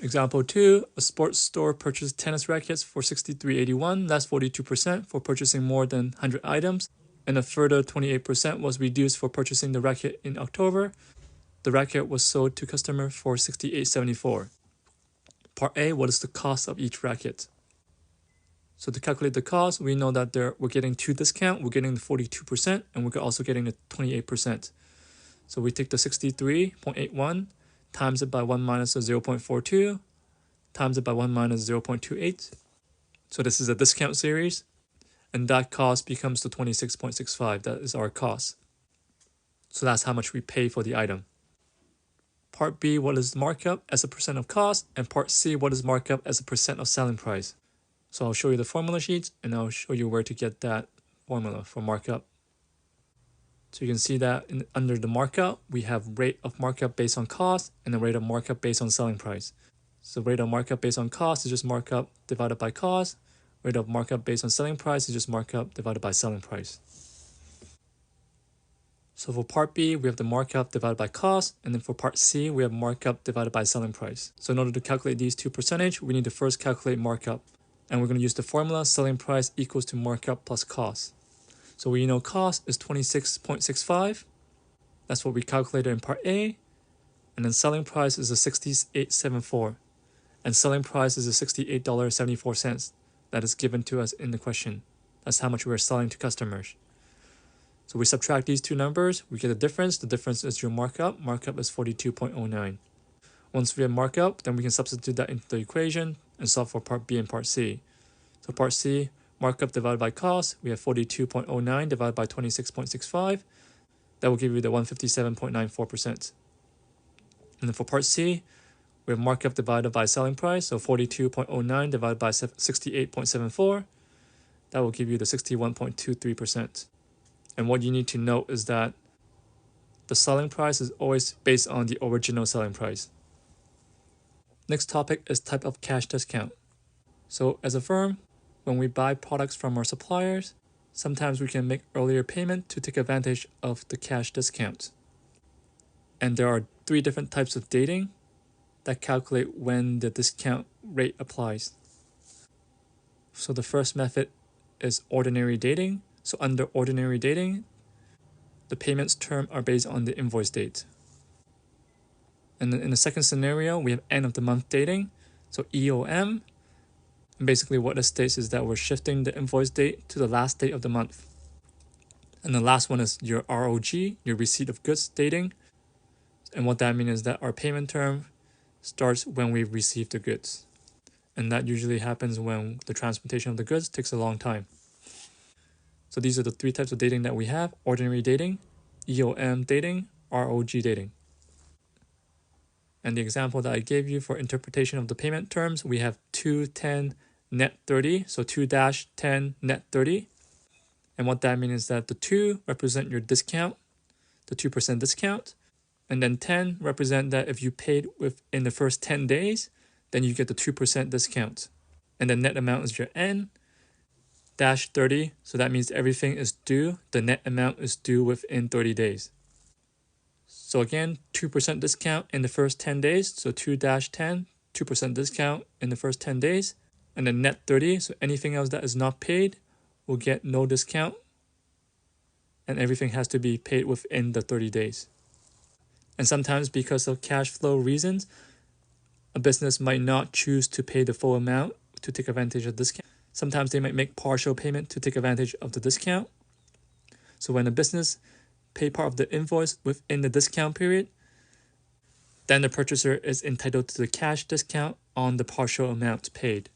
Example 2, a sports store purchased tennis rackets for $63.81, that's 42% for purchasing more than 100 items, and a further 28% was reduced for purchasing the racket in October. The racket was sold to customer for $68.74. Part A, what is the cost of each racket? So to calculate the cost, we know that we're getting 2 discount, we're getting the 42%, and we're also getting the 28%. So we take the 63.81, times it by 1 minus the 0.42, times it by 1 minus 0.28. So this is a discount series, and that cost becomes the 26.65. That is our cost. So that's how much we pay for the item. Part B, what is markup as a percent of cost? And part C, what is markup as a percent of selling price? So I'll show you the formula sheets, and I'll show you where to get that formula for markup. So you can see that under the markup, we have rate of markup based on cost and the rate of markup based on selling price. So rate of markup based on cost is just markup divided by cost. Rate of markup based on selling price is just markup divided by selling price. So for part B, we have the markup divided by cost, and then for part C, we have markup divided by selling price. So in order to calculate these two percentage, we need to first calculate markup. And we're going to use the formula selling price equals to markup plus cost. So we know cost is 26.65. That's what we calculated in part A. And then selling price is a $68.74. And selling price is a $68.74 that is given to us in the question. That's how much we're selling to customers. So we subtract these two numbers, we get a difference. The difference is your markup. Markup is 42.09. Once we have markup, then we can substitute that into the equation and solve for part B and part C. So part C, markup divided by cost, we have 42.09 divided by 26.65. That will give you the 157.94%. And then for part C, we have markup divided by selling price, so 42.09 divided by 68.74. That will give you the 61.23%. And what you need to note is that the selling price is always based on the original selling price. Next topic is type of cash discount. So as a firm, when we buy products from our suppliers, sometimes we can make earlier payment to take advantage of the cash discount. And there are 3 different types of dating that calculate when the discount rate applies. So the first method is ordinary dating. So under ordinary dating, the payments term are based on the invoice date. And then in the second scenario, we have end of the month dating, so EOM. And basically what it states is that we're shifting the invoice date to the last date of the month. And the last one is your ROG, your receipt of goods dating. And what that means is that our payment term starts when we receive the goods. And that usually happens when the transportation of the goods takes a long time. So these are the 3 types of dating that we have: ordinary dating, EOM dating, ROG dating. And the example that I gave you for interpretation of the payment terms, we have 210 net 30, so 2-10 net 30. And what that means is that the 2 represent your discount, the 2% discount, and then 10 represent that if you paid within the first 10 days, then you get the 2% discount. And the net amount is your N, dash 30, so that means everything is due. The net amount is due within 30 days. So again, 2% discount in the first 10 days, so 2-10, 2% discount in the first 10 days. And then net 30, so anything else that is not paid will get no discount. And everything has to be paid within the 30 days. And sometimes because of cash flow reasons, a business might not choose to pay the full amount to take advantage of discount. Sometimes they might make partial payment to take advantage of the discount. So when a business pay part of the invoice within the discount period, then the purchaser is entitled to the cash discount on the partial amount paid.